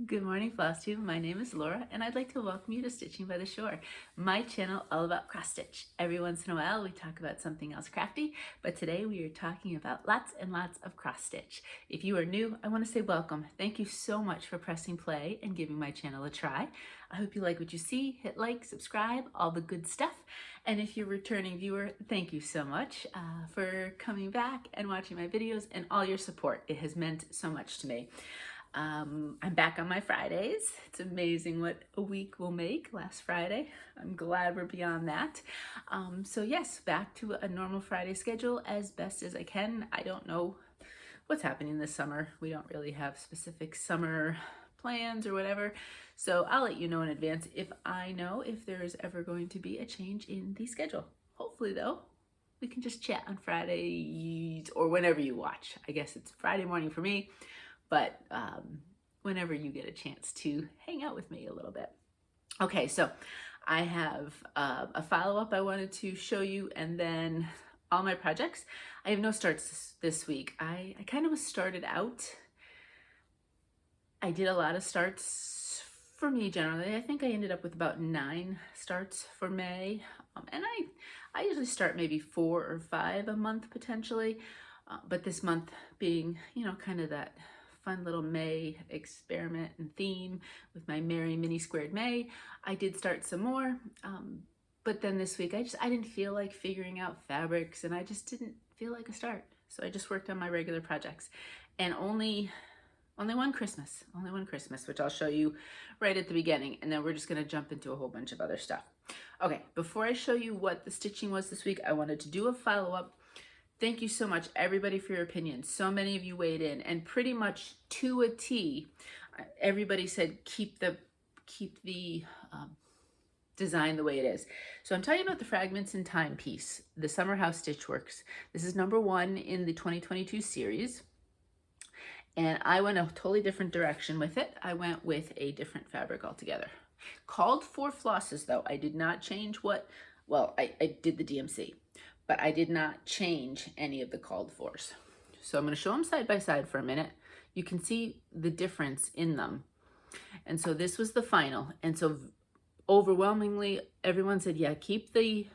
Good morning, Flosstube. My name is Laura, and I'd like to welcome you to Stitching by the Shore, my channel all about cross stitch. Every once in a while, we talk about something else crafty, but today we are talking about lots and lots of cross stitch. If you are new, I want to say welcome. Thank you so much for pressing play and giving my channel a try. I hope you like what you see. Hit like, subscribe, all the good stuff. And if you're a returning viewer, thank you so much for coming back and watching my videos and all your support. It has meant so much to me. I'm back on my Fridays. It's amazing what a week will make. Last Friday, I'm glad we're beyond that. So yes, back to a normal Friday schedule as best as I can. I don't know what's happening this summer. We don't really have specific summer plans or whatever. So I'll let you know in advance if I know if there is ever going to be a change in the schedule. Hopefully though, we can just chat on Fridays or whenever you watch. I guess it's Friday morning for me. But whenever you get a chance to hang out with me a little bit. Okay, so I have a follow-up I wanted to show you, and then all my projects. I have no starts this week. I kind of was started out. I did a lot of starts for me generally. I think I ended up with about 9 starts for May. And I usually start maybe 4 or 5 a month potentially. But this month being, you know, kind of that fun little May experiment and theme with my Merry Mini Squared May, I did start some more, but then this week I didn't feel like figuring out fabrics, and I just didn't feel like a start, so I just worked on my regular projects. And only one Christmas, which I'll show you right at the beginning, and then we're just going to jump into a whole bunch of other stuff. Okay, before I show you what the stitching was this week, I wanted to do a follow-up. Thank you so much, everybody, for your opinions. So many of you weighed in, and pretty much to a T, everybody said keep the design the way it is. So I'm talking about the Fragments in Time piece, the Summer House Stitchworks. This is number 1 in the 2022 series, and I went a totally different direction with it. I went with a different fabric altogether. Called for flosses, though. I did not change what, well, I did the DMC. But I did not change any of the called fors. So I'm going to show them side by side for a minute. You can see the difference in them. And so this was the final. And so overwhelmingly, everyone said, yeah, keep the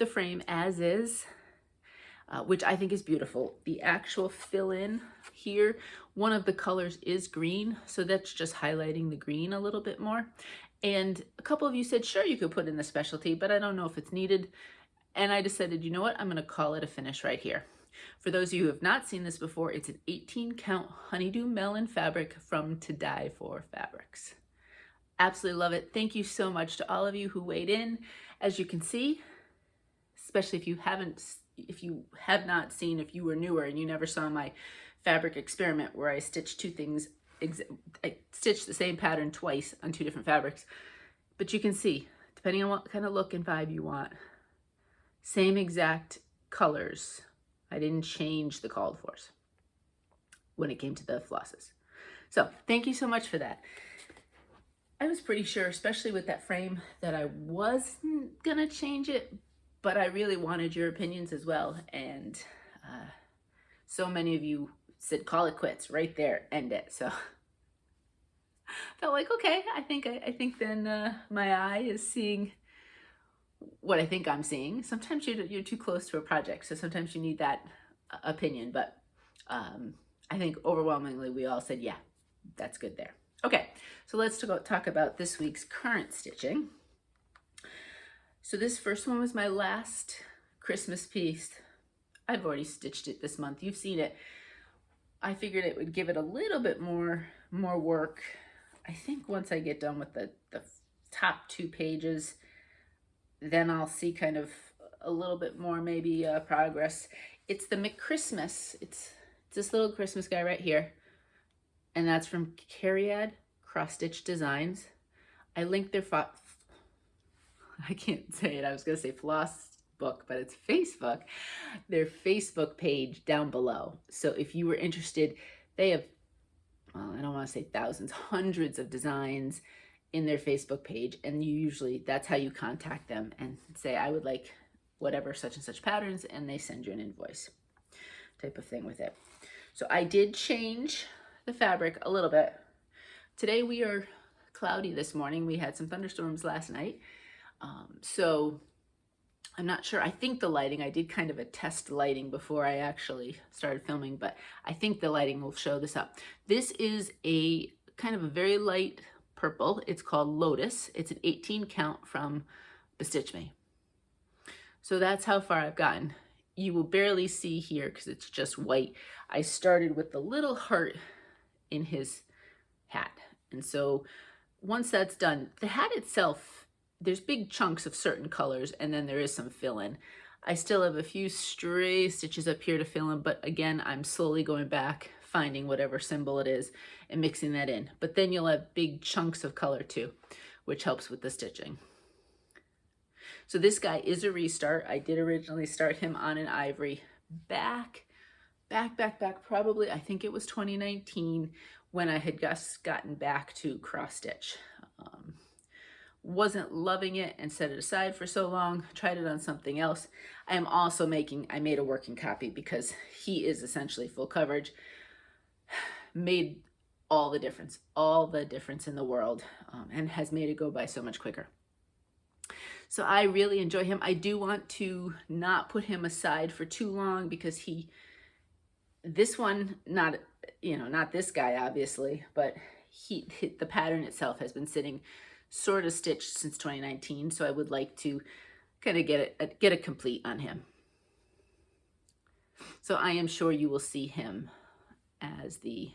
frame as is, which I think is beautiful. The actual fill-in here, one of the colors is green. So that's just highlighting the green a little bit more. And a couple of you said, sure, you could put in the specialty, but I don't know if it's needed. And I decided, you know what, I'm going to call it a finish right here. For those of you who have not seen this before, it's an 18 count honeydew melon fabric from To Die For Fabrics. Absolutely love it. Thank you so much to all of you who weighed in. As you can see, especially if you have not seen, if you were newer and you never saw my fabric experiment where I stitched 2 things, I stitched the same pattern twice on 2 different fabrics. But you can see, depending on what kind of look and vibe you want, same exact colors. I didn't change the called fors when it came to the flosses. So thank you so much for that. I was pretty sure, especially with that frame, that I wasn't gonna change it, but I really wanted your opinions as well. And so many of you said, call it quits right there, end it. So felt like, okay, I think then my eye is seeing what I think I'm seeing. Sometimes you're too close to a project, so sometimes you need that opinion, but I think overwhelmingly we all said, yeah, that's good there. Okay, so let's talk about this week's current stitching. So this first one was my last Christmas piece. I've already stitched it this month. You've seen it. I figured it would give it a little bit more work. I think once I get done with the top 2 pages, then I'll see kind of a little bit more maybe progress. It's the McChristmas. It's this little Christmas guy right here. And that's from Cariad Cross Stitch Designs. I linked their, I can't say it, I was gonna say Flosstube, but it's Facebook. Their Facebook page down below. So if you were interested, they have, well, I don't wanna say thousands, hundreds of designs in their Facebook page, and you usually, that's how you contact them and say, I would like whatever such and such patterns, and they send you an invoice type of thing with it. So I did change the fabric a little bit, Today we are cloudy this morning. We had some thunderstorms last night. So I'm not sure. I think the lighting, I did kind of a test lighting before I actually started filming, but I think the lighting will show this up. This is a kind of a very light purple. It's called Lotus. It's an 18 count from Bestitchme. So that's how far I've gotten. You will barely see here because it's just white. I started with the little heart in his hat. And so once that's done, the hat itself, there's big chunks of certain colors and then there is some fill-in. I still have a few stray stitches up here to fill in, but again, I'm slowly going back, finding whatever symbol it is and mixing that in. But then you'll have big chunks of color too, which helps with the stitching. So this guy is a restart. I did originally start him on an ivory back, probably, I think it was 2019 when I had just gotten back to cross stitch. Wasn't loving it and set it aside for so long, tried it on something else. I made a working copy because he is essentially full coverage. Made all the difference in the world, and has made it go by so much quicker. So I really enjoy him. I do want to not put him aside for too long because this one, not this guy obviously, but the pattern itself has been sitting sort of stitched since 2019. So I would like to kind of get it complete on him. So I am sure you will see him as the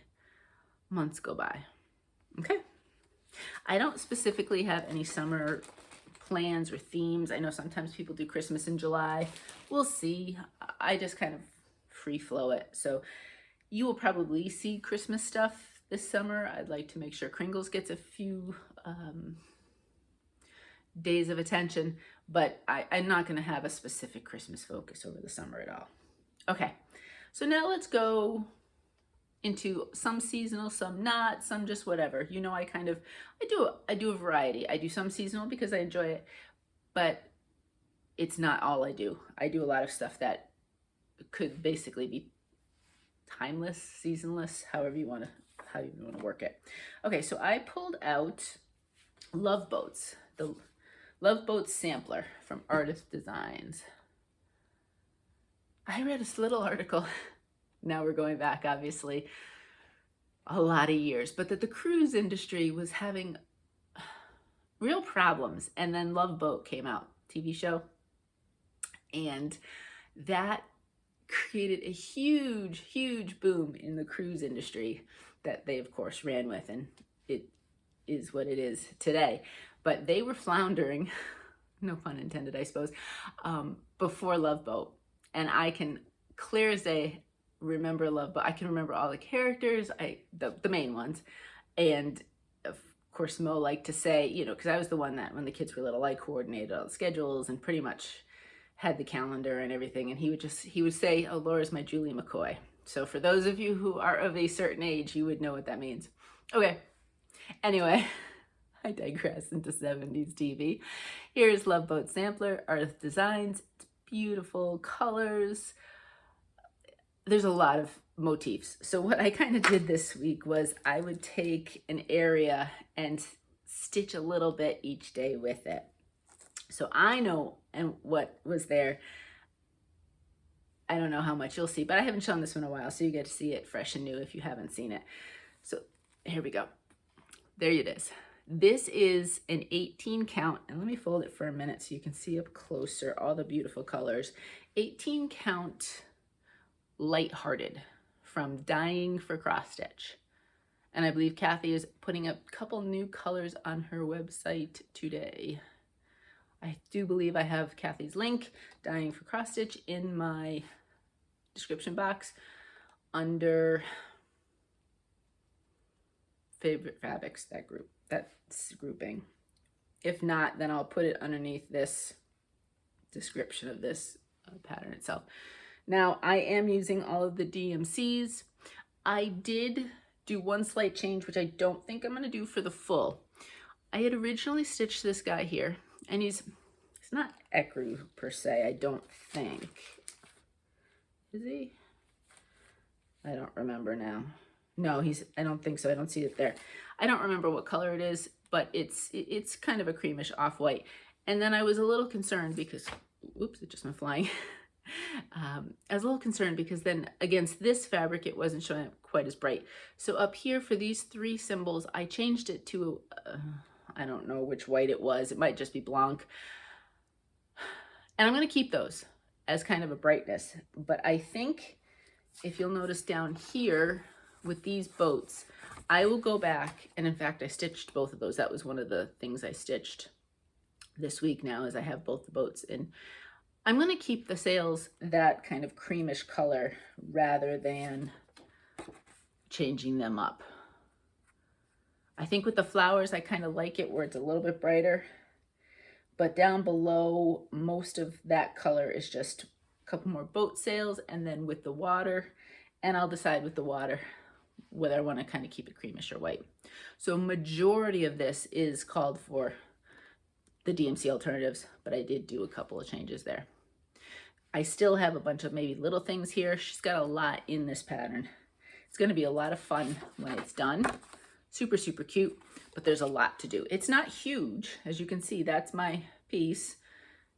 months go by. Okay. I don't specifically have any summer plans or themes. I know sometimes people do Christmas in July. We'll see. I just kind of free flow it. So you will probably see Christmas stuff this summer. I'd like to make sure Kringles gets a few days of attention, but I'm not going to have a specific Christmas focus over the summer at all. Okay, so now let's go into some seasonal, some not, some just whatever. You know, I do a variety. I do some seasonal because I enjoy it, but it's not all I do. I do a lot of stuff that could basically be timeless, seasonless, however you want to work it. Okay, so I pulled out Love Boats, the Love Boats sampler from Ardith Designs. I read this little article. Now we're going back, obviously, a lot of years, but that the cruise industry was having real problems. And then Love Boat came out, TV show, and that created a huge, huge boom in the cruise industry that they, of course, ran with, and it is what it is today. But they were floundering, no pun intended, I suppose, before Love Boat. And I can clear as day remember Love Boat. I can remember all the characters, the main ones. And of course, Mo liked to say, you know, because I was the one that when the kids were little, I coordinated all the schedules and pretty much had the calendar and everything. And he would say, oh, Laura's my Julie McCoy. So for those of you who are of a certain age, you would know what that means. Okay. Anyway, I digress into 70s TV. Here's Love Boat Sampler, Ardith Designs. It's beautiful colors. There's a lot of motifs. So what I kind of did this week was I would take an area and stitch a little bit each day with it. So I know and what was there. I don't know how much you'll see, but I haven't shown this one in a while, so you get to see it fresh and new if you haven't seen it. So here we go. There it is. This is an 18 count, and let me fold it for a minute so you can see up closer all the beautiful colors. 18 count Lighthearted from Dying for Cross Stitch. And I believe Kathy is putting a couple new colors on her website today. I do believe I have Kathy's link, Dying for Cross Stitch, in my description box under favorite Fabics, that's grouping. If not, then I'll put it underneath this description of this pattern itself. Now I am using all of the DMCs. I did do one slight change, which I don't think I'm going to do for the full. I had originally stitched this guy here, and he's not ecru per se, I don't think. Is he? I don't remember now. No, I don't think so. I don't see it there. I don't remember what color it is, but it's kind of a creamish off-white. And then I was a little concerned because, oops, it just went flying. I was a little concerned because then against this fabric, it wasn't showing up quite as bright. So up here for these 3 symbols, I changed it to, I don't know which white it was. It might just be blanc. And I'm going to keep those as kind of a brightness. But I think if you'll notice down here with these boats, I will go back. And in fact, I stitched both of those. That was one of the things I stitched this week now, as I have both the boats in. I'm going to keep the sails that kind of creamish color rather than changing them up. I think with the flowers, I kind of like it where it's a little bit brighter. But down below, most of that color is just a couple more boat sails, and then with the water, and I'll decide with the water whether I want to kind of keep it creamish or white. So majority of this is called for the DMC alternatives, but I did do a couple of changes there. I still have a bunch of maybe little things here. She's got a lot in this pattern. It's going to be a lot of fun when it's done. Super, super cute, but there's a lot to do. It's not huge. As you can see, that's my piece.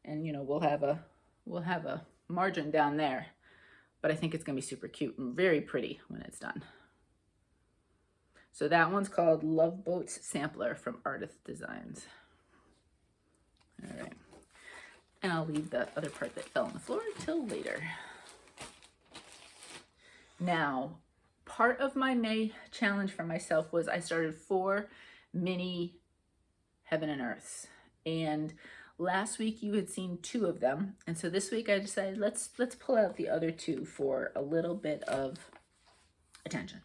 And you know, we'll have a margin down there, but I think it's going to be super cute and very pretty when it's done. So that one's called Love Boats Sampler from Ardith Designs. All right. And I'll leave the other part that fell on the floor until later. Now, part of my May challenge for myself was I started 4 mini Heaven and Earths. And last week you had seen 2 of them. And so this week I decided let's pull out the other 2 for a little bit of attention.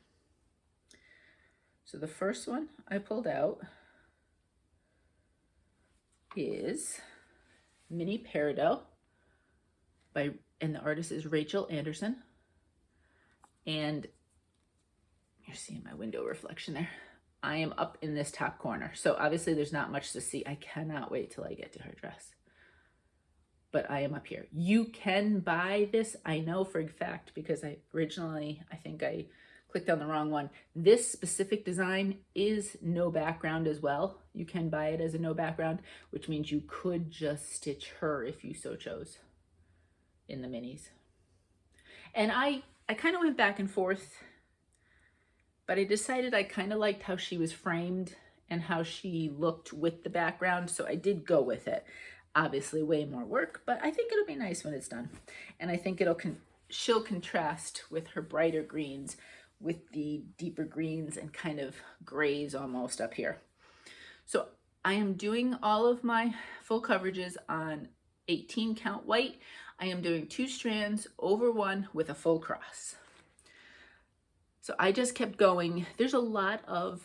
So the first one I pulled out is Mini Peridot and the artist is Rachel Anderson. And you're seeing my window reflection there. I am up in this top corner. So obviously there's not much to see. I cannot wait till I get to her dress. But I am up here. You can buy this, I know for a fact, because I think I clicked on the wrong one. This specific design is no background as well. You can buy it as a no background, which means you could just stitch her if you so chose in the minis. And I kind of went back and forth, but I decided I kind of liked how she was framed and how she looked with the background, so I did go with it. Obviously way more work, but I think it'll be nice when it's done. And I think she'll contrast with her brighter greens with the deeper greens and kind of grays almost up here. So I am doing all of my full coverages on 18 count white. I am doing 2 strands over 1 with a full cross. So I just kept going. There's a lot of,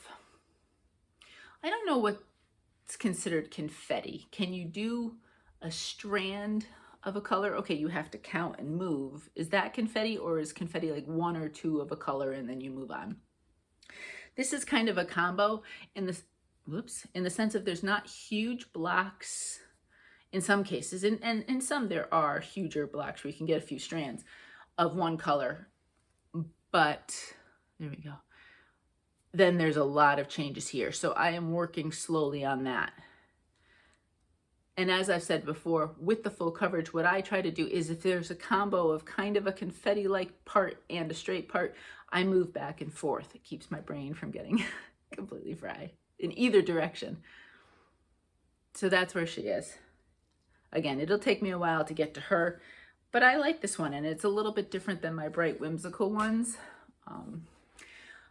I don't know what's considered confetti. Can you do a strand of a color? Okay, you have to count and move. Is that confetti, or is confetti like 1 or 2 of a color and then you move on? This is kind of a combo in the sense of there's not huge blocks in some cases, and in some there are huger blocks where you can get a few strands of 1 color, but there we go. Then there's a lot of changes here. So I am working slowly on that. And as I've said before, with the full coverage, what I try to do is if there's a combo of kind of a confetti-like part and a straight part, I move back and forth. It keeps my brain from getting completely fried in either direction. So that's where she is. Again, it'll take me a while to get to her, but I like this one, and it's a little bit different than my bright whimsical ones.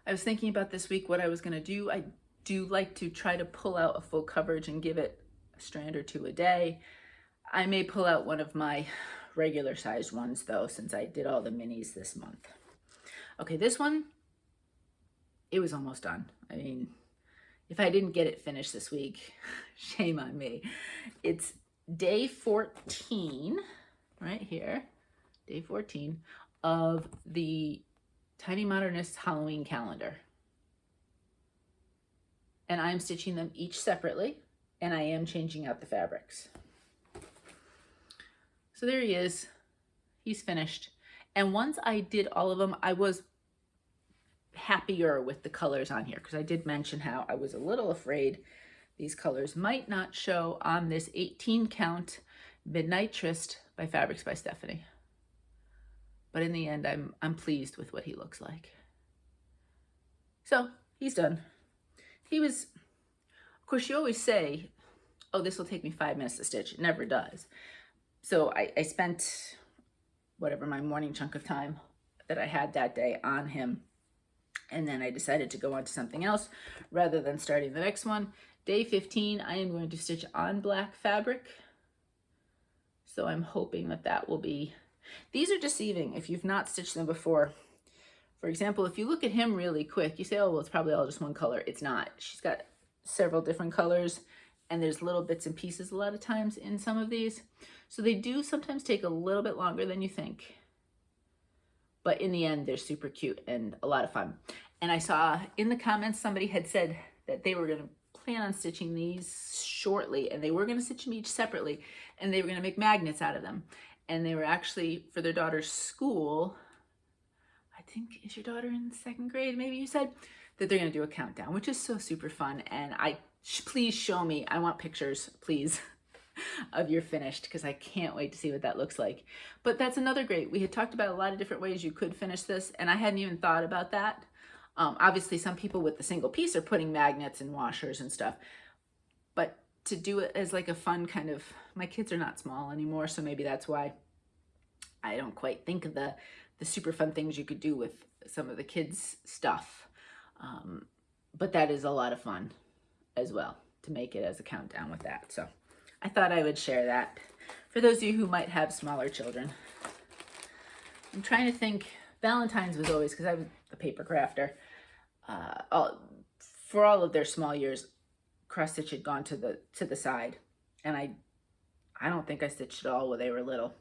I was thinking about this week what I was going to do. I do like to try to pull out a full coverage and give it a strand or 2 a day. I may pull out one of my regular sized ones though, since I did all the minis this month. Okay, this one, it was almost done. I mean, if I didn't get it finished this week, shame on me. It's day 14, right here, day 14 of the Tiny Modernist Halloween calendar. And I'm stitching them each separately, and I am changing out the fabrics. So there he is. He's finished. And once I did all of them, I was happier with the colors on here, because I did mention how I was a little afraid these colors might not show on this 18 count Midnight Tryst by Fabics by Stephanie. But in the end, I'm pleased with what he looks like. So he's done. He was, of course, you always say, oh, this will take me 5 minutes to stitch. It never does. So I spent whatever my morning chunk of time that I had that day on him. And then I decided to go on to something else rather than starting the next one. Day 15, I am going to stitch on black fabric. So I'm hoping that that will be, these are deceiving if you've not stitched them before. For example, if you look at him really quick, you say, oh, well, it's probably all just one color. It's not. She's got several different colors, and there's little bits and pieces a lot of times in some of these. So they do sometimes take a little bit longer than you think. But in the end, they're super cute and a lot of fun. And I saw in the comments, somebody had said that they were going to plan on stitching these shortly, and they were going to stitch them each separately, and they were going to make magnets out of them. And they were actually, for their daughter's school, I think, is your daughter in 2nd grade, maybe you said, that they're going to do a countdown, which is so super fun. And please show me, I want pictures, please, of your finished, because I can't wait to see what that looks like. But that's another great, we had talked about a lot of different ways you could finish this, and I hadn't even thought about that. Obviously, some people with the single piece are putting magnets and washers and stuff, but to do it as like a fun kind of, my kids are not small anymore, so maybe that's why I don't quite think of the super fun things you could do with some of the kids' stuff. But that is a lot of fun as well, to make it as a countdown with that. So I thought I would share that for those of you who might have smaller children. I'm trying to think, Valentines was always, because I was a paper crafter, for all of their small years, cross stitch had gone to the side, and I don't think I stitched at all when they were little.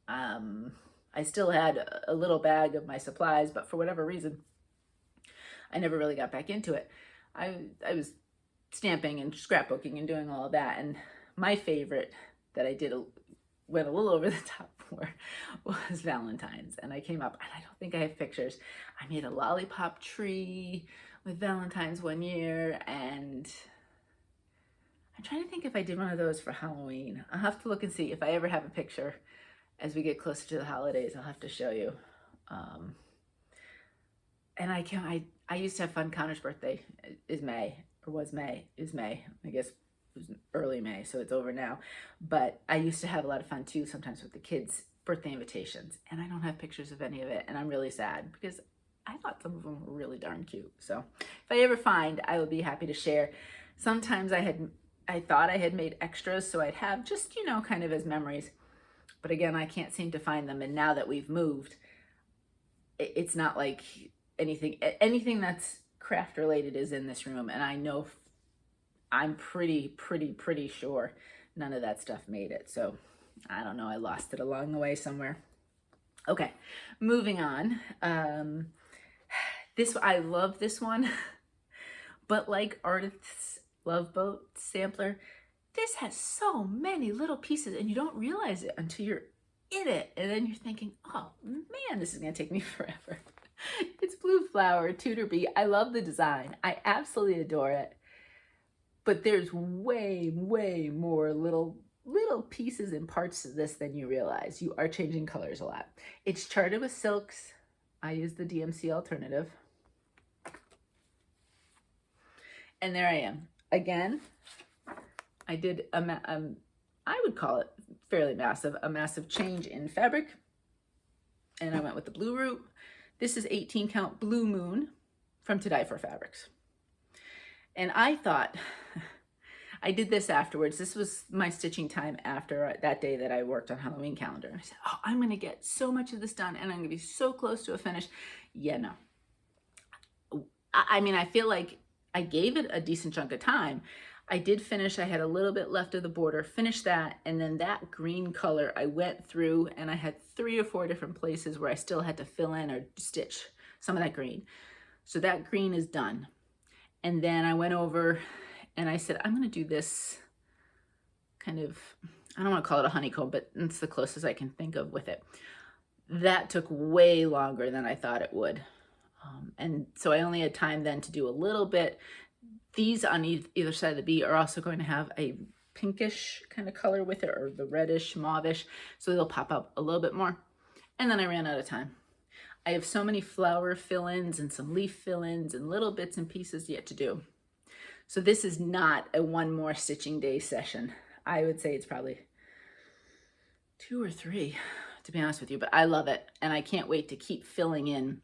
I still had a little bag of my supplies, but for whatever reason, I never really got back into it. I was stamping and scrapbooking and doing all of that, and my favorite that I did went a little over the top for was Valentines, and I came up, and I don't think I have pictures. I made a lollipop tree with Valentines one year, and I'm trying to think if I did one of those for Halloween. I'll have to look and see if I ever have a picture. As we get closer to the holidays, I'll have to show you. And I used to have fun. Connor's birthday is May, or was May, is May. I guess it was early May, so it's over now. But I used to have a lot of fun too, sometimes with the kids' birthday invitations. And I don't have pictures of any of it, and I'm really sad because I thought some of them were really darn cute. So if I ever find, I will be happy to share. Sometimes I thought I had made extras, so I'd have just, you know, kind of as memories. But again, I can't seem to find them. And now that we've moved, it's not like anything that's craft related is in this room. And I know, I'm pretty sure none of that stuff made it. So I don't know, I lost it along the way somewhere. Okay, moving on. I love this one, but like Ardith's Love Boat sampler, this has so many little pieces, and you don't realize it until you're in it. And then you're thinking, oh man, this is gonna take me forever. It's Blue Flower, Tudor Bee. I love the design. I absolutely adore it. But there's way more little pieces and parts to this than you realize. You are changing colors a lot. It's charted with silks. I use the DMC alternative. And there I am. Again, I did I would call it fairly massive, a massive change in fabric. And I went with the blue root. This is 18 count Blue Moon from To Die For Fabrics. And I thought, I did this afterwards. This was my stitching time after that day that I worked on Halloween calendar. And I said, oh, I'm gonna get so much of this done and I'm gonna be so close to a finish. Yeah, no. I mean, I feel like I gave it a decent chunk of time. I did finish, I had a little bit left of the border, finished that, and then that green color I went through and I had 3 or 4 different places where I still had to fill in or stitch some of that green. So that green is done. And then I went over and I said, I'm gonna do this kind of, I don't wanna call it a honeycomb, but it's the closest I can think of with it. That took way longer than I thought it would. And so I only had time then to do a little bit. These on either side of the bee are also going to have a pinkish kind of color with it, or the reddish, mauvish, so they'll pop up a little bit more. And then I ran out of time. I have so many flower fill-ins and some leaf fill-ins and little bits and pieces yet to do. So this is not a one more stitching day session. I would say it's probably 2 or 3, to be honest with you, but I love it. And I can't wait to keep filling in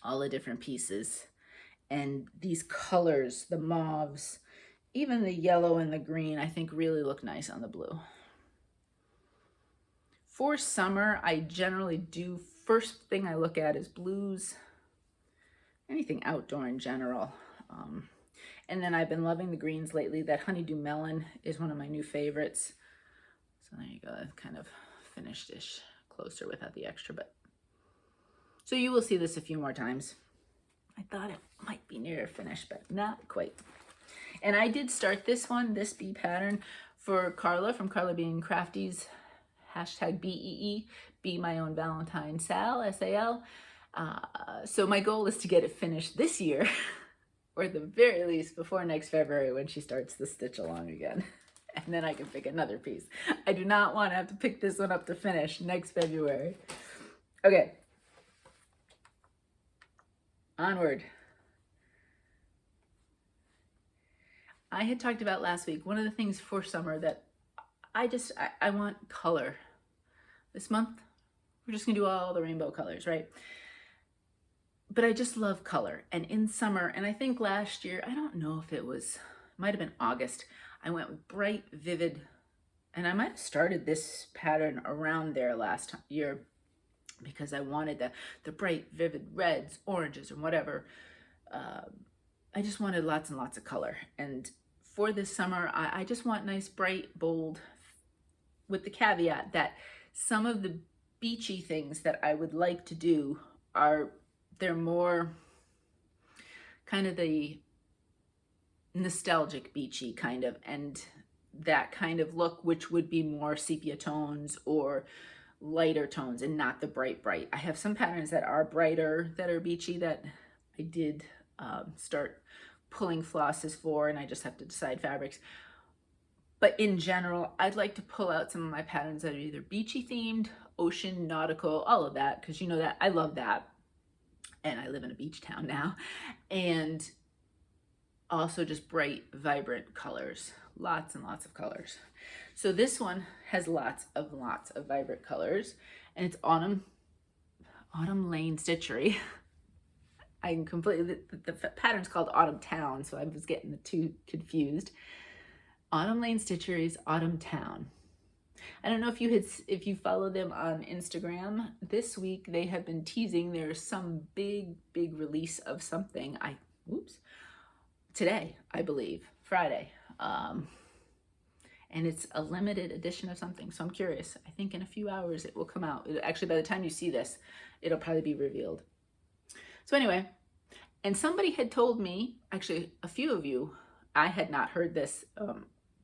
all the different pieces. And these colors, the mauves, even the yellow and the green, I think really look nice on the blue. For summer, I generally do, first thing I look at is blues, anything outdoor in general. And then I've been loving the greens lately. That honeydew melon is one of my new favorites. So there you go, kind of finished-ish, closer without the extra bit. So you will see this a few more times. I thought it might be near finish, but not quite. And I did start this bee pattern for Carla from Carla Being Crafty's hashtag BEE, beemyownvalentinesal, S-A-L. So my goal is to get it finished this year, or at the very least before next February when she starts the stitch along again. And then I can pick another piece. I do not want to have to pick this one up to finish next February. Okay. Onward. I had talked about last week, one of the things for summer that I want color. This month, we're just gonna do all the rainbow colors, right? But I just love color. And in summer, and I think last year, I don't know if it might have been August, I went with bright, vivid, and I might have started this pattern around there last year because I wanted the bright, vivid reds, oranges, and whatever. I just wanted lots and lots of color. And for this summer, I just want nice, bright, bold, with the caveat that some of the beachy things that I would like to do they're more kind of the nostalgic beachy kind of, and that kind of look, which would be more sepia tones or lighter tones and not the bright. I have some patterns that are brighter, that are beachy, that I did start pulling flosses for, and I just have to decide fabrics. But in general, I'd like to pull out some of my patterns that are either beachy themed, ocean, nautical, all of that, because you know that I love that. And I live in a beach town now. And also just bright, vibrant colors, lots and lots of colors. So this one has lots of vibrant colors, and it's Autumn Lane Stitchery. I'm completely, the pattern's called Autumn Town, so I was getting the two confused. Autumn Lane Stitchery's Autumn Town. I don't know if you follow them on Instagram. This week they have been teasing there's some big release of something. Today, I believe, Friday. And it's a limited edition of something. So I'm curious. I think in a few hours it will come out. Actually, by the time you see this, it'll probably be revealed. So anyway, and somebody had told me, actually a few of you, I had not heard this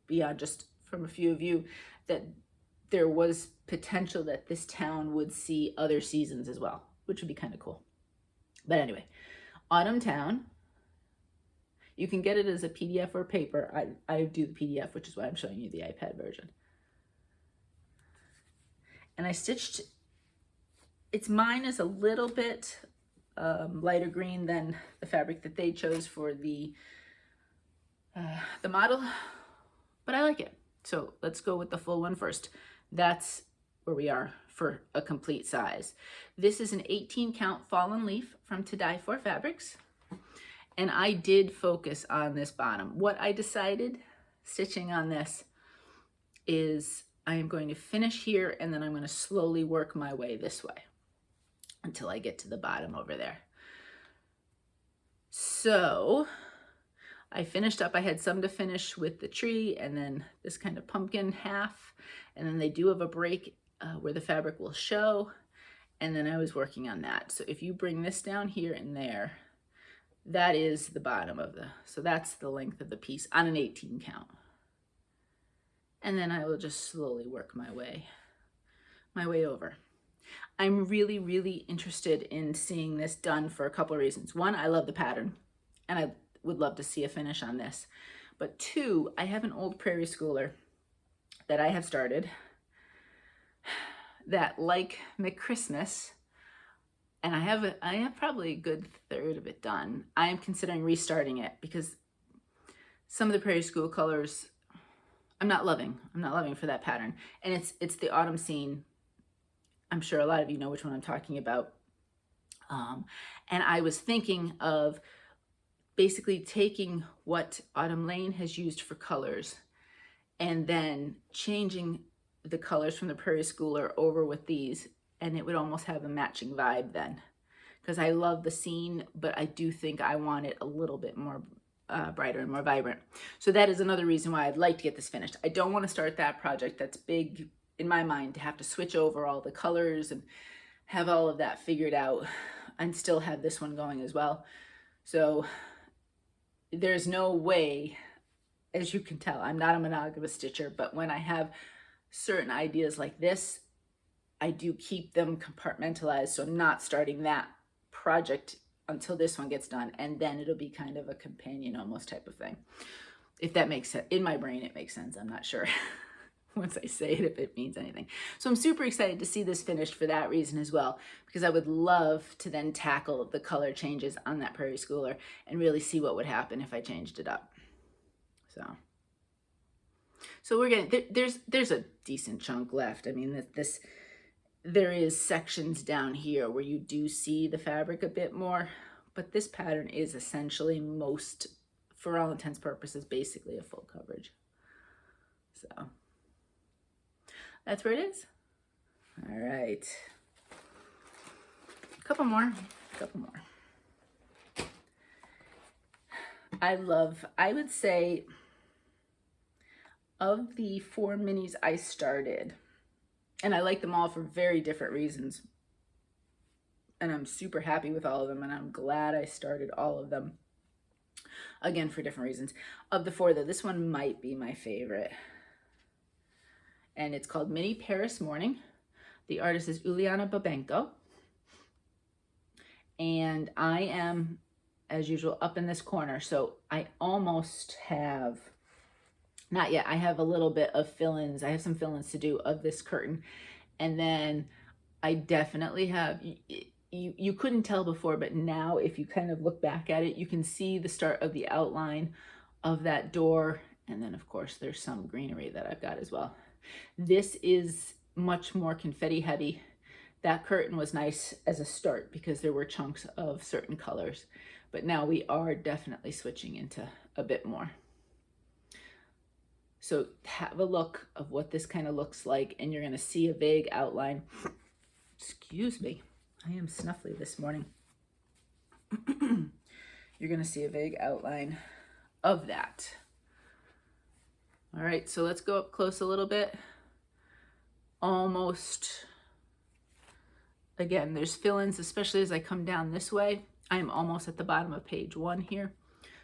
beyond just from a few of you, that there was potential that this town would see other seasons as well, which would be kind of cool. But anyway, Autumn Town. You can get it as a PDF or paper. I do the PDF, which is why I'm showing you the iPad version. And I stitched, mine is a little bit lighter green than the fabric that they chose for the model, but I like it. So let's go with the full one first. That's where we are for a complete size. This is an 18 count fallen leaf from To Die For Fabrics. And I did focus on this bottom. What I decided stitching on this is I am going to finish here, and then I'm going to slowly work my way this way until I get to the bottom over there. So I finished up, I had some to finish with the tree and then this kind of pumpkin half, and then they do have a break where the fabric will show, and then I was working on that. So if you bring this down here and there, that is the bottom of so that's the length of the piece on an 18 count. And then I will just slowly work my way over. I'm really, really interested in seeing this done for a couple of reasons. One, I love the pattern and I would love to see a finish on this. But two, I have an old prairie schooler that I have started that, like McChristmas, and I have probably a good third of it done. I am considering restarting it because some of the prairie school colors I'm not loving for that pattern. And it's the autumn scene. I'm sure a lot of you know which one I'm talking about. And I was thinking of basically taking what Autumn Lane has used for colors and then changing the colors from the Prairie Schooler over with these, and it would almost have a matching vibe then. Because I love the scene, but I do think I want it a little bit more brighter and more vibrant. So that is another reason why I'd like to get this finished. I don't want to start that project. That's big in my mind to have to switch over all the colors and have all of that figured out and still have this one going as well. So there's no way, as you can tell, I'm not a monogamous stitcher, but when I have certain ideas like this, I do keep them compartmentalized. So I'm not starting that project until this one gets done, and then it'll be kind of a companion almost type of thing. If that makes sense. In my brain, it makes sense. I'm not sure once I say it if it means anything. So I'm super excited to see this finished for that reason as well, because I would love to then tackle the color changes on that Prairie Schooler and really see what would happen if I changed it up. So we're getting, there's a decent chunk left. I mean, there is sections down here where you do see the fabric a bit more, but this pattern is essentially for all intents and purposes, basically a full coverage. So that's where it is. All right. A couple more. I would say of the 4 minis I started, and I like them all for very different reasons, and I'm super happy with all of them, and I'm glad I started all of them, again, for different reasons. Of the 4, though, this one might be my favorite. And it's called Mini Paris Morning. The artist is Uliana Babenko. And I am, as usual, up in this corner. So I almost have, not yet, I have a little bit of fill-ins. I have some fill-ins to do of this curtain. And then I definitely have, you couldn't tell before, but now if you kind of look back at it, you can see the start of the outline of that door. And then of course there's some greenery that I've got as well. This is much more confetti heavy. That curtain was nice as a start because there were chunks of certain colors, but now we are definitely switching into a bit more. So have a look of what this kind of looks like, and you're going to see a vague outline. Excuse me, I am snuffly this morning. You're going to see a vague outline of that. All right, so let's go up close a little bit. Almost, again, there's fill-ins, especially as I come down this way. I'm almost at the bottom of page 1 here.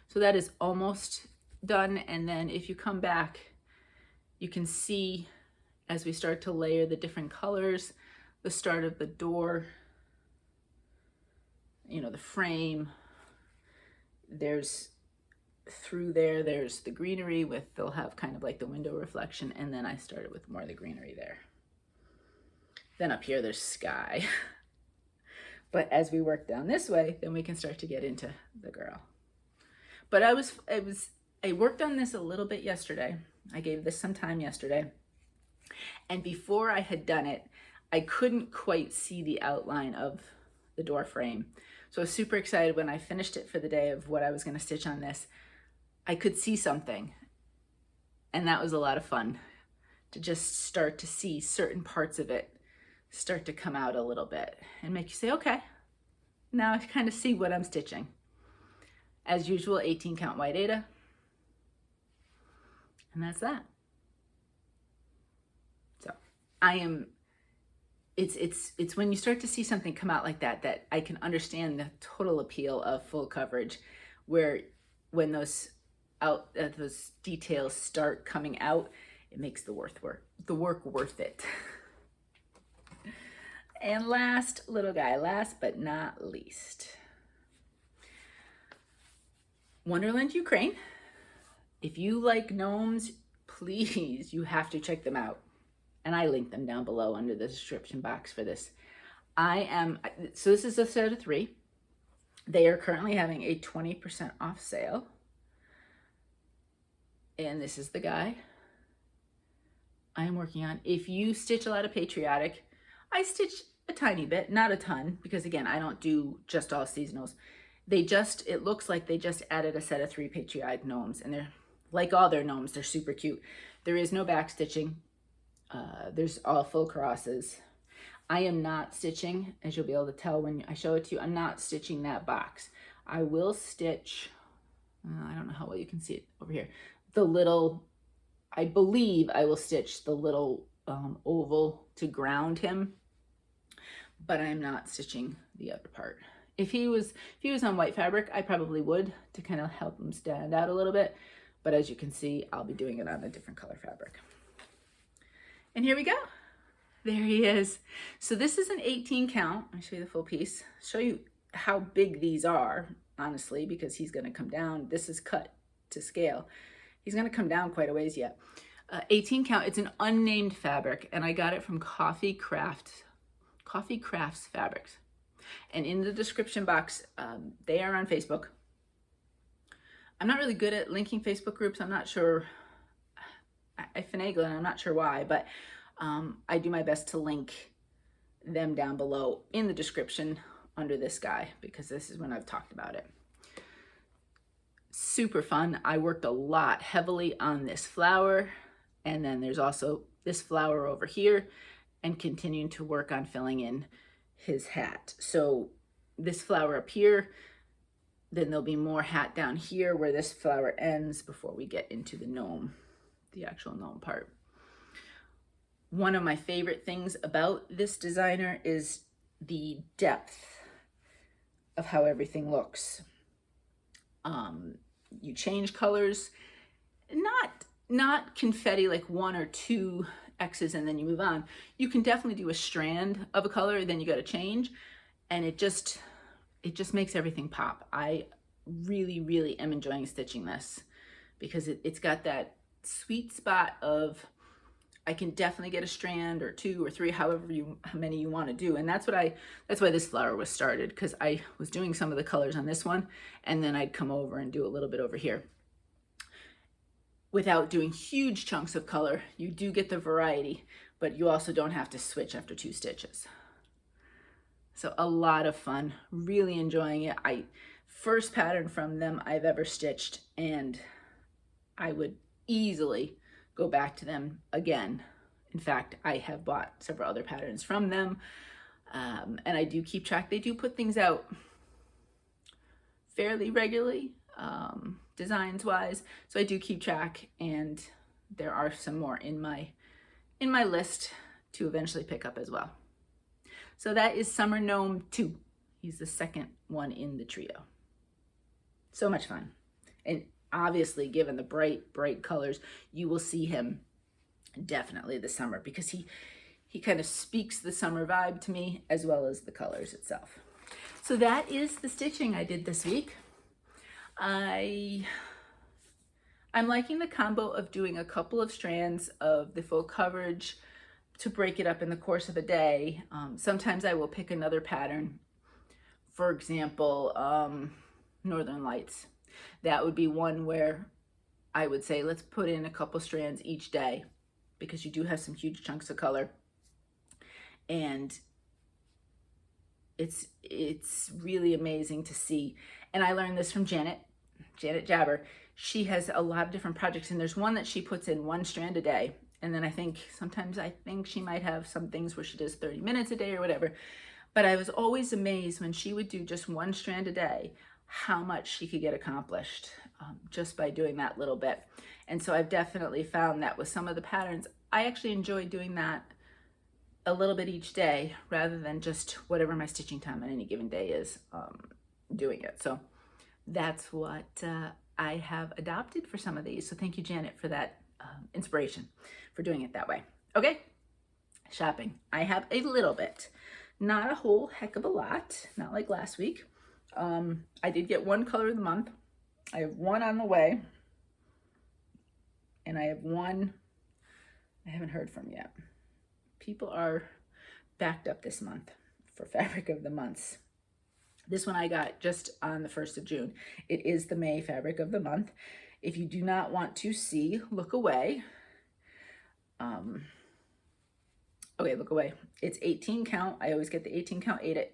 So that is almost done. And then if you come back, you can see as we start to layer the different colors, the start of the door, you know, the frame, there's there's the greenery with, they'll have kind of like the window reflection, and then I started with more of the greenery there. Then up here there's sky. But as we work down this way, then we can start to get into the girl. But I worked on this a little bit yesterday. I gave this some time yesterday. And before I had done it, I couldn't quite see the outline of the door frame. So I was super excited when I finished it for the day of what I was going to stitch on this. I could see something, and that was a lot of fun to just start to see certain parts of it start to come out a little bit and make you say, okay, now I kind of see what I'm stitching. As usual, 18 count white aida, and that's that. So it's when you start to see something come out like that, that I can understand the total appeal of full coverage, where when those details start coming out, it makes the work worth it. And last little guy, last but not least, Wonderland Ukraine. If you like gnomes, please, you have to check them out. And I link them down below under the description box for this. So this is a set of 3. They are currently having a 20% off sale. And this is the guy I am working on. If you stitch a lot of patriotic, I stitch a tiny bit, not a ton, because again, I don't do just all seasonals. It looks like they just added a set of 3 patriotic gnomes, and they're like all their gnomes, they're super cute. There is no back stitching. There's all full crosses. I am not stitching, as you'll be able to tell when I show it to you, I'm not stitching that box. I will stitch, I don't know how well you can see it over here, the little, I believe I will stitch the little oval to ground him, but I'm not stitching the other part. If he was on white fabric, I probably would, to kind of help him stand out a little bit. But as you can see, I'll be doing it on a different color fabric. And here we go. There he is. So this is an 18 count. I'll show you the full piece. Show you how big these are, honestly, because he's going to come down. This is cut to scale. He's going to come down quite a ways yet. 18 count. It's an unnamed fabric, and I got it from Coffee Crafts Fabrics. And in the description box, they are on Facebook. I'm not really good at linking Facebook groups. I'm not sure. I finagle and I'm not sure why, but I do my best to link them down below in the description under this guy, because this is when I've talked about it. Super fun. I worked a lot heavily on this flower, and then there's also this flower over here, and continuing to work on filling in his hat. So this flower up here, then there'll be more hat down here where this flower ends before we get into the gnome, the actual gnome part. One of my favorite things about this designer is the depth of how everything looks. You change colors, not confetti like 1 or 2 X's and then you move on. You can definitely do a strand of a color, then you got to change, and it just makes everything pop. I really am enjoying stitching this, because it's got that sweet spot of, I can definitely get a strand or 2 or 3, how many you want to do. And that's why this flower was started, because I was doing some of the colors on this one, and then I'd come over and do a little bit over here. Without doing huge chunks of color, you do get the variety, but you also don't have to switch after 2 stitches. So a lot of fun, really enjoying it. First pattern from them I've ever stitched, and I would easily go back to them again. In fact, I have bought several other patterns from them, and I do keep track. They do put things out fairly regularly, designs wise, so I do keep track, and there are some more in my list to eventually pick up as well. So that is Summer Gnome 2. He's the second one in the trio. So much fun. And obviously, given the bright colors, you will see him definitely this summer, because he kind of speaks the summer vibe to me, as well as the colors itself. So that is the stitching I did this week. I'm liking the combo of doing a couple of strands of the full coverage to break it up in the course of a day. Sometimes I will pick another pattern. For example, Northern Lights. That would be one where I would say, let's put in a couple strands each day, because you do have some huge chunks of color. And it's really amazing to see. And I learned this from Janet Jabber. She has a lot of different projects, and there's one that she puts in 1 strand a day. And then I think she might have some things where she does 30 minutes a day or whatever. But I was always amazed when she would do just 1 strand a day, how much she could get accomplished just by doing that little bit. And so I've definitely found that with some of the patterns, I actually enjoy doing that a little bit each day, rather than just whatever my stitching time on any given day is, doing it. So that's what I have adopted for some of these. So thank you, Janet, for that inspiration for doing it that way. Okay, shopping. I have a little bit. Not a whole heck of a lot, not like last week. I did get one color of the month. I have one on the way, and I have one I haven't heard from yet. People are backed up this month for fabric of the months. This one I got just on the 1st of June. It is the May fabric of the month. If you do not want to see, look away. Okay, look away. It's 18 count. I always get the 18 count aida.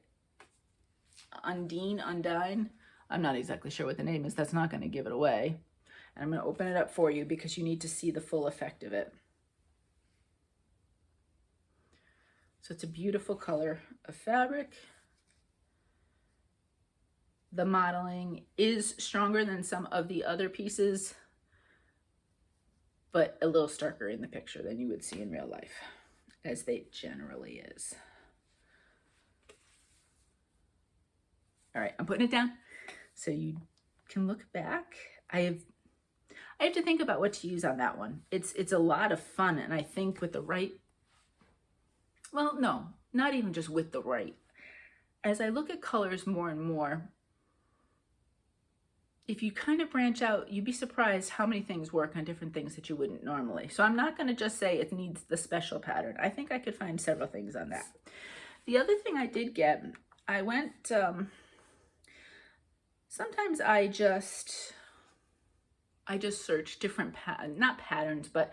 Undine. I'm not exactly sure what the name is. That's not going to give it away. And I'm going to open it up for you because you need to see the full effect of it. So it's a beautiful color of fabric. The modeling is stronger than some of the other pieces, but a little starker in the picture than you would see in real life, as they generally is. All right, I'm putting it down so you can look back. I have to think about what to use on that one. It's a lot of fun, and I think with the right, well, no, not even just with the right. As I look at colors more and more, if you kind of branch out, you'd be surprised how many things work on different things that you wouldn't normally. So I'm not going to just say it needs the special pattern. I think I could find several things on that. The other thing I did get, I went, sometimes I just search different, not patterns, but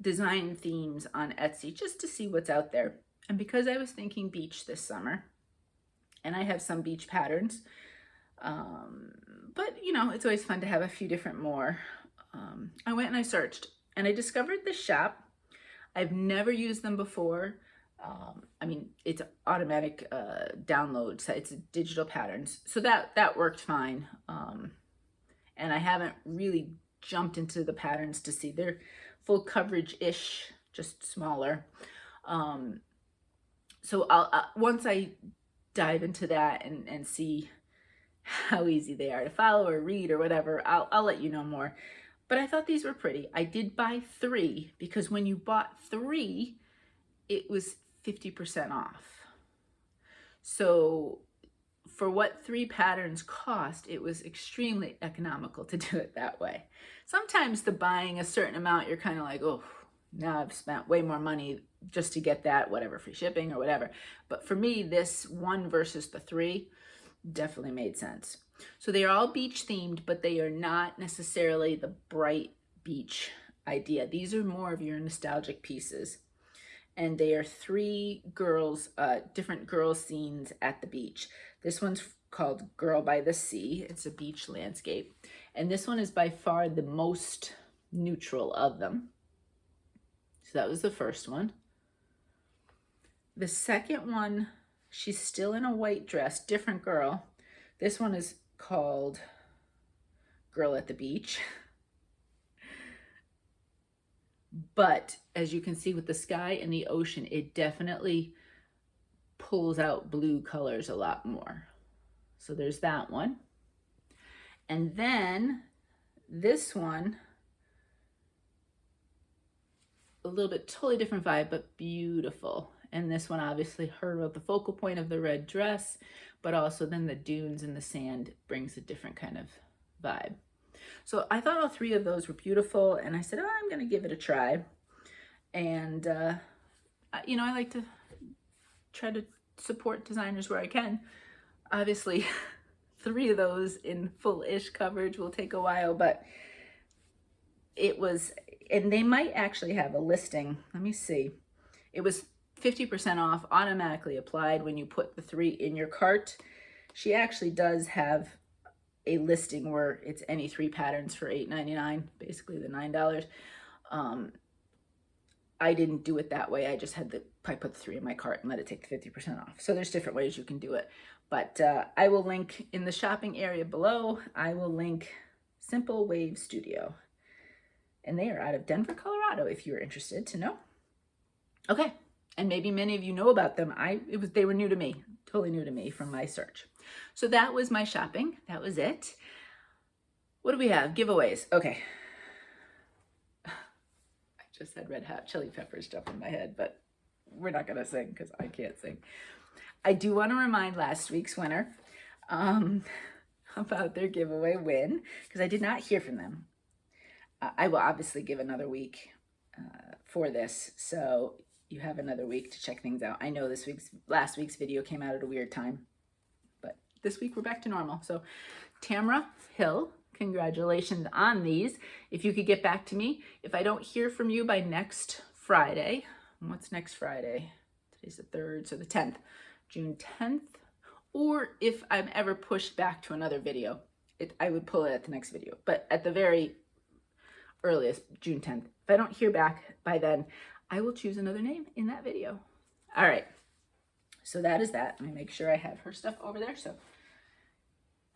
design themes on Etsy just to see what's out there. And because I was thinking beach this summer, and I have some beach patterns, but you know, it's always fun to have a few different more. I went and I searched, and I discovered this shop. I've never used them before. I mean, it's automatic downloads. It's digital patterns, so that worked fine. And I haven't really jumped into the patterns to see their full coverage-ish, just smaller. So I'll once I dive into that and see how easy they are to follow or read or whatever, I'll let you know more. But I thought these were pretty. I did buy 3 because when you bought 3, it was 50% off. So for what 3 patterns cost, it was extremely economical to do it that way. Sometimes the buying a certain amount, you're kind of like, oh, now I've spent way more money just to get that, whatever, free shipping or whatever. But for me, this 1 versus the 3 definitely made sense. So they are all beach themed, but they are not necessarily the bright beach idea. These are more of your nostalgic pieces. And they are 3 girls, different girl scenes at the beach. This one's called Girl by the Sea. It's a beach landscape. And this one is by far the most neutral of them. So that was the first one. The second one, she's still in a white dress, different girl. This one is called Girl at the Beach. But as you can see with the sky and the ocean, it definitely pulls out blue colors a lot more. So there's that one. And then this one, a little bit totally different vibe, but beautiful. And this one, obviously, her the focal point of the red dress, but also then the dunes and the sand brings a different kind of vibe. So I thought all 3 of those were beautiful, and I said, oh, I'm going to give it a try. And, you know, I like to try to support designers where I can. Obviously, 3 of those in full-ish coverage will take a while, but it was, and they might actually have a listing. Let me see. It was 50% off, automatically applied when you put the 3 in your cart. She actually does have a listing where it's any 3 patterns for $8.99, basically the $9. I didn't do it that way. I just had I put the 3 in my cart and let it take the 50% off. So there's different ways you can do it. But I will link in the shopping area below, I will link Simple Wave Studio. And they are out of Denver, Colorado, if you're interested to know. Okay. And maybe many of you know about them. They were new to me, totally new to me from my search. So that was my shopping. That was it. What do we have? Giveaways. Okay. I just had Red Hot Chili Peppers jump in my head, but we're not going to sing because I can't sing. I do want to remind last week's winner about their giveaway win, because I did not hear from them. I will obviously give another week for this, so you have another week to check things out. I know last week's video came out at a weird time, but this week we're back to normal. So Tamara Hill, congratulations on these. If you could get back to me, if I don't hear from you by next Friday, what's next Friday? Today's the 3rd, so the 10th, June 10th, or if I'm ever pushed back to another video, I would pull it at the next video, but at the very earliest, June 10th. If I don't hear back by then, I will choose another name in that video. All right, so that is that. Let me make sure I have her stuff over there, so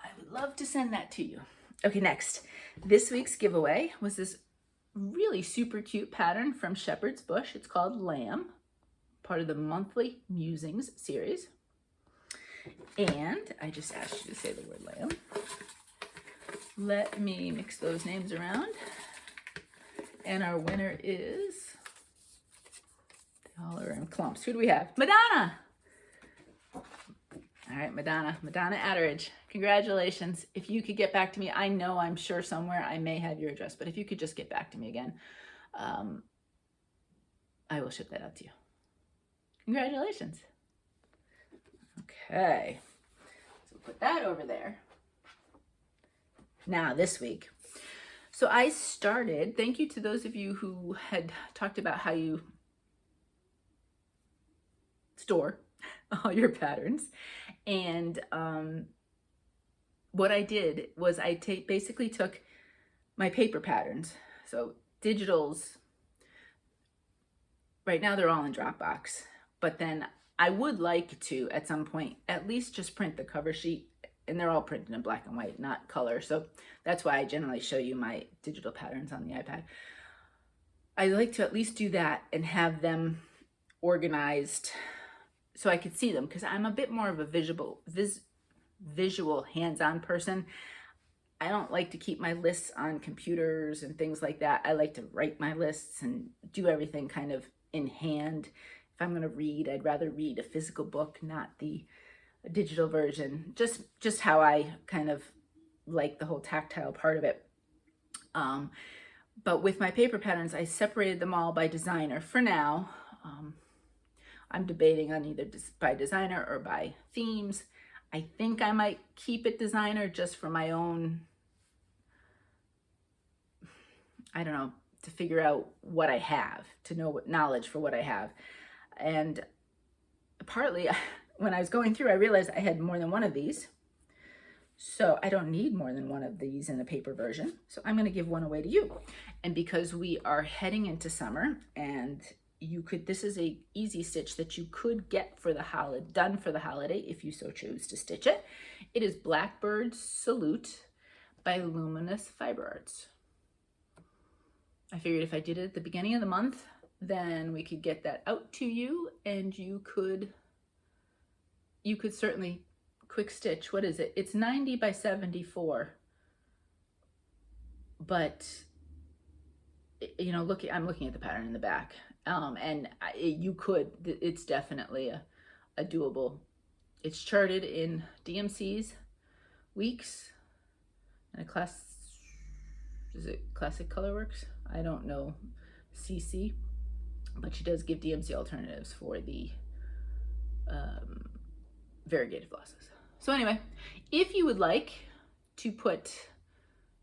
I would love to send that to you. Okay, next, this week's giveaway was this really super cute pattern from Shepherd's Bush. It's called Lamb, part of the monthly Musings series. And I just asked you to say the word lamb. Let me mix those names around. And our winner is, they all are in clumps. Who do we have? Madonna. All right, Madonna Atteridge. Congratulations. If you could get back to me, I'm sure somewhere I may have your address, but if you could just get back to me again, I will ship that out to you. Congratulations. Okay, so put that over there. Now this week. So I started, thank you to those of you who had talked about how you store all your patterns. And what I did was I basically took my paper patterns. So digitals, right now they're all in Dropbox, but then I would like to, at some point, at least just print the cover sheet, and they're all printed in black and white, not color. So that's why I generally show you my digital patterns on the iPad. I like to at least do that and have them organized so I could see them, because I'm a bit more of a visual hands-on person. I don't like to keep my lists on computers and things like that. I like to write my lists and do everything kind of in hand. If I'm going to read, I'd rather read a physical book, not the digital version. Just how I kind of like the whole tactile part of it. But with my paper patterns, I separated them all by designer for now. I'm debating on either by designer or by themes. I think I might keep it designer just for my own, I don't know, to figure out what I have, to know what knowledge for what I have. And partly when I was going through, I realized I had more than one of these. So I don't need more than one of these in the paper version. So I'm going to give one away to you. And because we are heading into summer, and this is a easy stitch that you could get for the done for the holiday if you so choose to stitch it. It is Blackbird Salute by Luminous Fiber Arts. I figured if I did it at the beginning of the month, then we could get that out to you, and you could certainly quick stitch. What is it? It's 90 by 74, but you know, I'm looking at the pattern in the back, and it's definitely a doable. It's charted in DMC's weeks and is it Classic Colorworks? I don't know, CC. But she does give DMC alternatives for the variegated flosses. So anyway, if you would like to put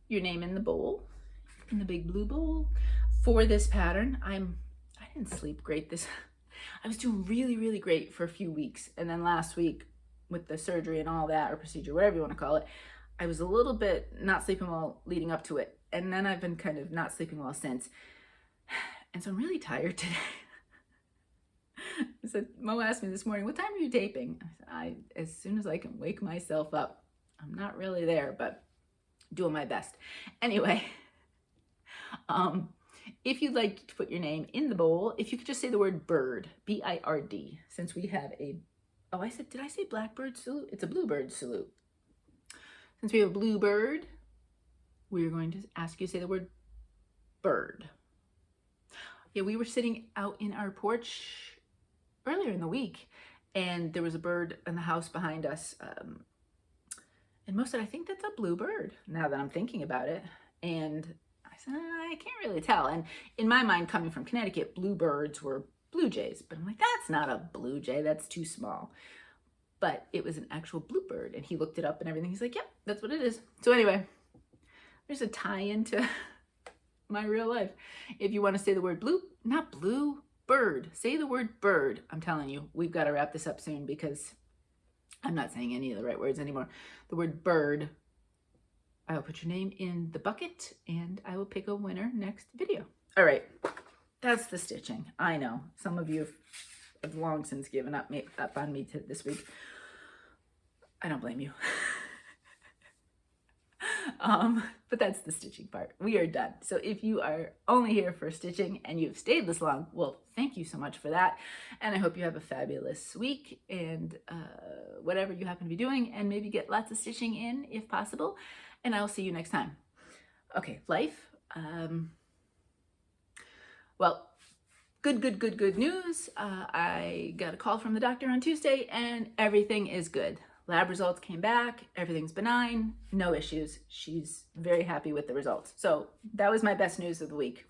your name in the bowl, in the big blue bowl for this pattern, I didn't sleep great I was doing really, really great for a few weeks. And then last week with the surgery and all that, or procedure, whatever you want to call it, I was a little bit not sleeping well leading up to it. And then I've been kind of not sleeping well since. And so I'm really tired today. So Mo asked me this morning, what time are you taping? I said, as soon as I can wake myself up. I'm not really there, but doing my best. Anyway, if you'd like to put your name in the bowl, if you could just say the word bird, B-I-R-D, since we have did I say Blackbird Salute? It's a Bluebird Salute. Since we have a bluebird, we're going to ask you to say the word bird. Yeah, we were sitting out in our porch earlier in the week, and there was a bird in the house behind us. And Mo said, I think that's a blue bird, now that I'm thinking about it. And I said, I can't really tell. And in my mind, coming from Connecticut, bluebirds were blue jays. But I'm like, that's not a blue jay, that's too small. But it was an actual bluebird. And he looked it up and everything. He's like, yep, that's what it is. So anyway, there's a tie-in to my real life. If you want to say the word blue, not blue, bird. Say the word bird. I'm telling you, we've got to wrap this up soon because I'm not saying any of the right words anymore. The word bird. I will put your name in the bucket and I will pick a winner next video. All right, that's the stitching. I know some of you have long since given up on me this week. I don't blame you. But that's the stitching part. We are done. So if you are only here for stitching and you've stayed this long, well, thank you so much for that. And I hope you have a fabulous week and whatever you happen to be doing, and maybe get lots of stitching in if possible. And I'll see you next time. Okay, life. Well, good news. I got a call from the doctor on Tuesday and everything is good. Lab results came back, everything's benign, no issues. She's very happy with the results. So that was my best news of the week.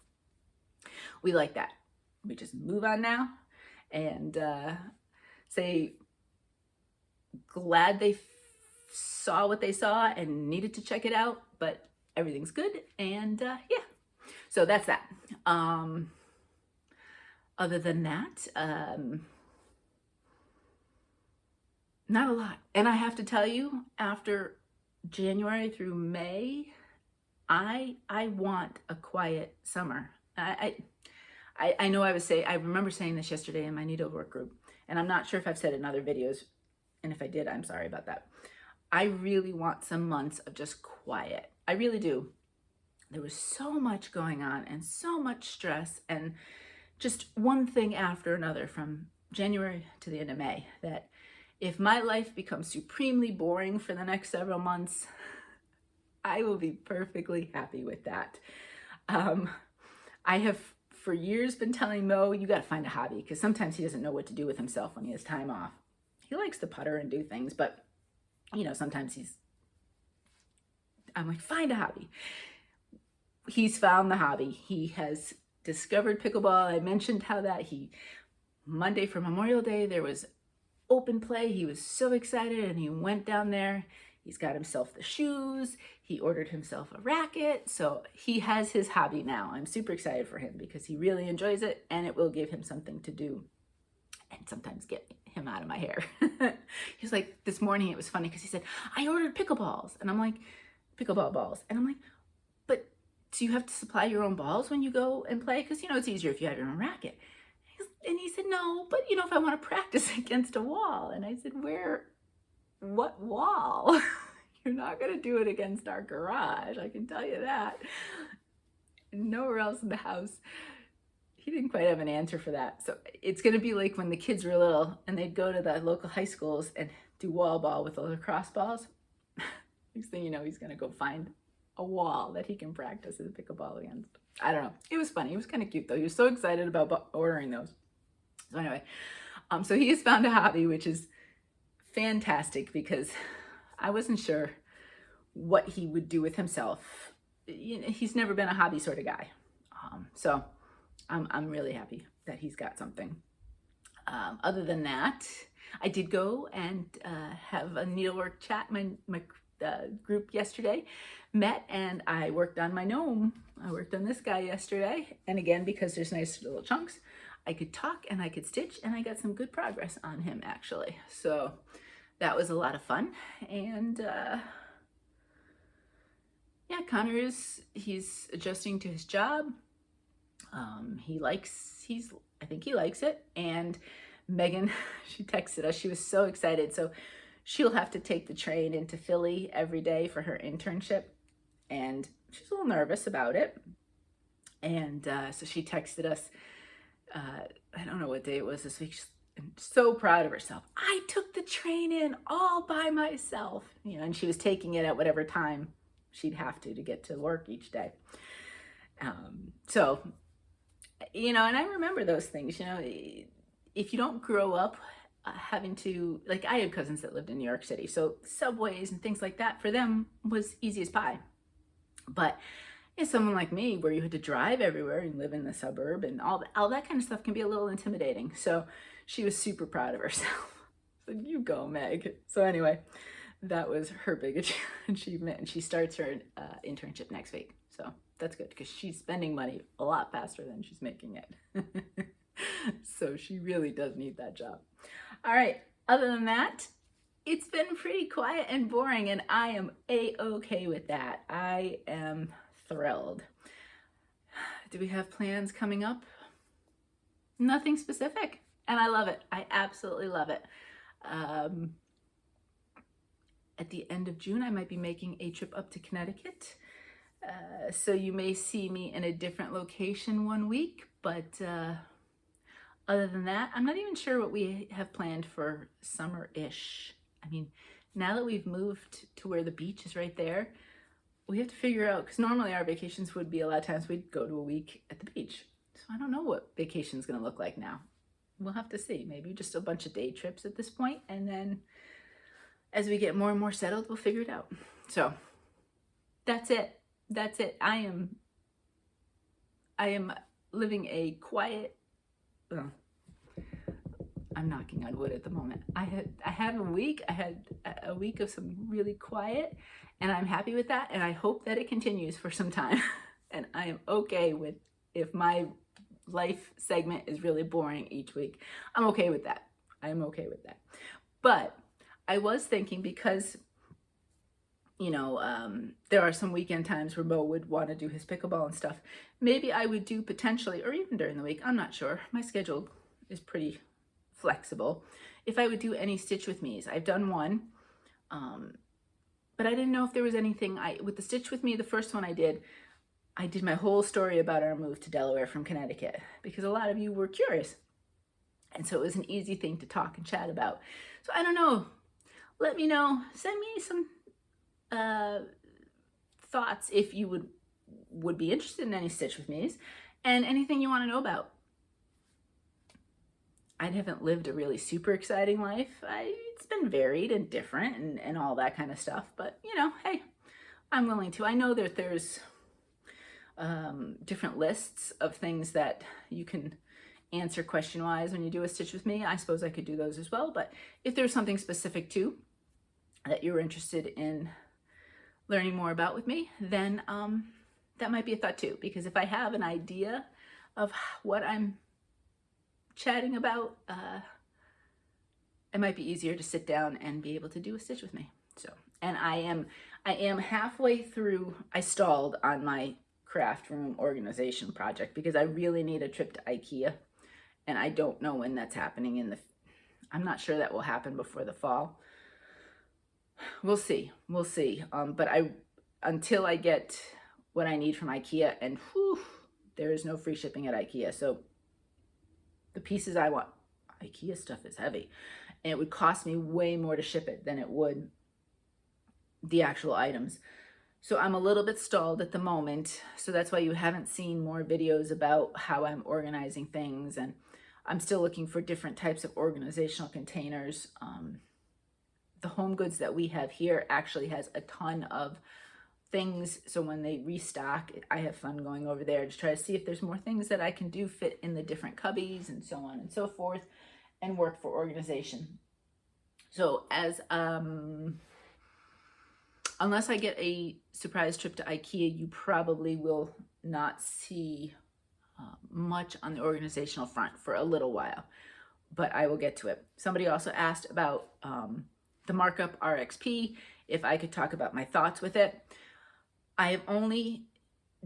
We like that. We just move on now and say glad they saw what they saw and needed to check it out, but everything's good. And yeah, so that's that. Other than that, not a lot. And I have to tell you, after January through May, I want a quiet summer. I know I remember saying this yesterday in my needlework group, and I'm not sure if I've said it in other videos, and if I did, I'm sorry about that. I really want some months of just quiet. I really do. There was so much going on and so much stress and just one thing after another from January to the end of May that if my life becomes supremely boring for the next several months, I will be perfectly happy with that. I have for years been telling Mo, you got to find a hobby, because sometimes he doesn't know what to do with himself when he has time off. He likes to putter and do things, but you know, sometimes I'm like, find a hobby. He's found the hobby. He has discovered pickleball. I mentioned how that Monday for Memorial Day, there was open play. He was so excited and he went down there. He's got himself the shoes. He ordered himself a racket. So he has his hobby now. I'm super excited for him because he really enjoys it and it will give him something to do and sometimes get him out of my hair. He's like, this morning it was funny because he said, I ordered pickleballs. And I'm like, pickleball balls. And I'm like, but do you have to supply your own balls when you go and play? Because, you know, it's easier if you have your own racket. And he said, no, but, you know, if I want to practice against a wall. And I said, what wall? You're not going to do it against our garage. I can tell you that. Nowhere else in the house. He didn't quite have an answer for that. So it's going to be like when the kids were little and they'd go to the local high schools and do wall ball with the lacrosse balls. Next thing you know, he's going to go find a wall that he can practice his pickleball against. I don't know. It was funny. It was kind of cute though. He was so excited about ordering those. So anyway, so he has found a hobby, which is fantastic because I wasn't sure what he would do with himself. You know, he's never been a hobby sort of guy. So I'm really happy that he's got something. Other than that, I did go and have a needlework chat. My group yesterday met and I worked on my gnome. I worked on this guy yesterday. And again, because there's nice little chunks, I could talk and I could stitch and I got some good progress on him actually. So that was a lot of fun. And yeah, Connor he's adjusting to his job. I think he likes it. And Megan, she texted us, she was so excited. So she'll have to take the train into Philly every day for her internship. And she's a little nervous about it. And so she texted us, I don't know what day it was this week. She's so proud of herself. I took the train in all by myself, you know, and she was taking it at whatever time she'd have to get to work each day. So, you know, and I remember those things, you know, if you don't grow up having to, like, I had cousins that lived in New York City, so subways and things like that for them was easy as pie. But if someone like me, where you had to drive everywhere and live in the suburb and all that kind of stuff can be a little intimidating. So she was super proud of herself. So you go, Meg. So anyway, that was her big achievement, and she starts her internship next week. So that's good because she's spending money a lot faster than she's making it. So she really does need that job. All right, other than that, it's been pretty quiet and boring, and I am a-okay with that. I am thrilled. Do we have plans coming up? Nothing specific, and I love it. I absolutely love it. At the end of June, I might be making a trip up to Connecticut. So you may see me in a different location one week, but other than that, I'm not even sure what we have planned for summer-ish. I mean, now that we've moved to where the beach is right there, we have to figure out, because normally our vacations would be, a lot of times we'd go to a week at the beach. So I don't know what vacation's gonna look like now. We'll have to see. Maybe just a bunch of day trips at this point, and then as we get more and more settled, we'll figure it out. So that's it. That's it. I am living a quiet, well, I'm knocking on wood at the moment. I had a week of some really quiet, and I'm happy with that, and I hope that it continues for some time. And I am okay with if my life segment is really boring each week. I'm okay with that. I'm okay with that. But I was thinking, because you know, there are some weekend times where Mo would want to do his pickleball and stuff. Maybe I would do potentially, or even during the week, I'm not sure. My schedule is pretty flexible. If I would do any Stitch with Me's. I've done one, but I didn't know if there was anything, with the Stitch with Me, the first one I did my whole story about our move to Delaware from Connecticut, because a lot of you were curious. And so it was an easy thing to talk and chat about. So I don't know, let me know, send me some thoughts if you would be interested in any Stitch with Me's, and anything you want to know about. I haven't lived a really super exciting life. It's been varied and different and all that kind of stuff, but you know, hey, I'm willing to. I know that there's different lists of things that you can answer question-wise when you do a Stitch with Me. I suppose I could do those as well, but if there's something specific too that you're interested in learning more about with me, then that might be a thought too, because if I have an idea of what I'm chatting about, it might be easier to sit down and be able to do a Stitch with Me. So, and I am halfway through. I stalled on my craft room organization project because I really need a trip to IKEA, and I don't know when that's happening I'm not sure that will happen before the fall. We'll see. But until I get what I need from IKEA, and whew, there is no free shipping at IKEA. So the pieces I want, IKEA stuff is heavy, and it would cost me way more to ship it than it would the actual items. So I'm a little bit stalled at the moment. So that's why you haven't seen more videos about how I'm organizing things, and I'm still looking for different types of organizational containers. The home goods that we have here actually has a ton of things. So when they restock, I have fun going over there to try to see if there's more things that I can do fit in the different cubbies and so on and so forth, and work for organization. So as, unless I get a surprise trip to IKEA, you probably will not see much on the organizational front for a little while, but I will get to it. Somebody also asked about the markup RXP, if I could talk about my thoughts with it. I have only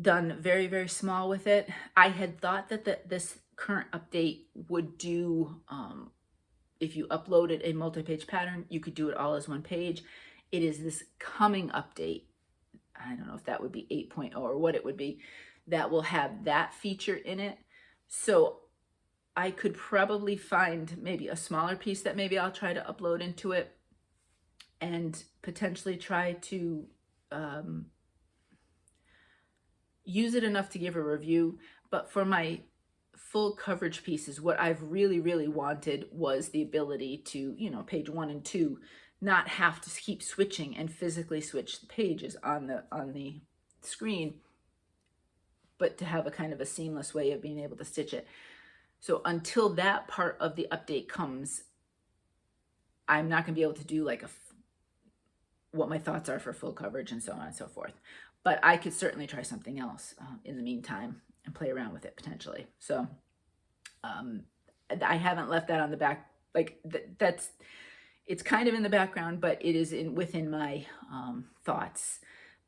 done very, very small with it. I had thought that this current update would do, if you uploaded a multi-page pattern, you could do it all as one page. It is this coming update, I don't know if that would be 8.0 or what it would be, that will have that feature in it. So I could probably find maybe a smaller piece that maybe I'll try to upload into it, and potentially try to use it enough to give a review. But for my full coverage pieces, what I've really wanted was the ability to, you know, page 1 and 2, not have to keep switching and physically switch the pages on the screen, but to have a kind of a seamless way of being able to stitch it. So until that part of the update comes, I'm not going to be able to do like what my thoughts are for full coverage and so on and so forth. But I could certainly try something else in the meantime and play around with it potentially. So I haven't left that on the back. Like it's kind of in the background, but it is within my thoughts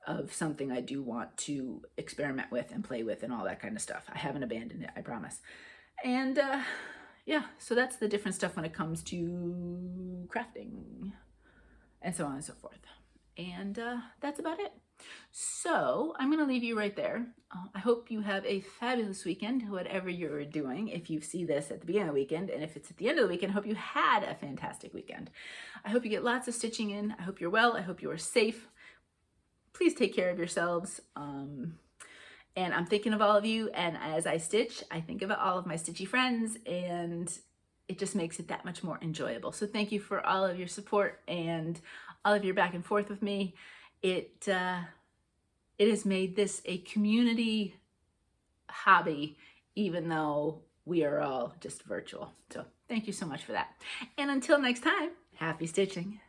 of something I do want to experiment with and play with and all that kind of stuff. I haven't abandoned it, I promise. And yeah, so that's the different stuff when it comes to crafting and so on and so forth. And that's about it. So I'm going to leave you right there. I hope you have a fabulous weekend, whatever you're doing. If you see this at the beginning of the weekend, and if it's at the end of the weekend, I hope you had a fantastic weekend. I hope you get lots of stitching in. I hope you're well. I hope you are safe. Please take care of yourselves. And I'm thinking of all of you. And as I stitch, I think about all of my stitchy friends, and it just makes it that much more enjoyable. So thank you for all of your support and all of your back and forth with me. It has made this a community hobby, even though we are all just virtual. So thank you so much for that. And until next time, happy stitching.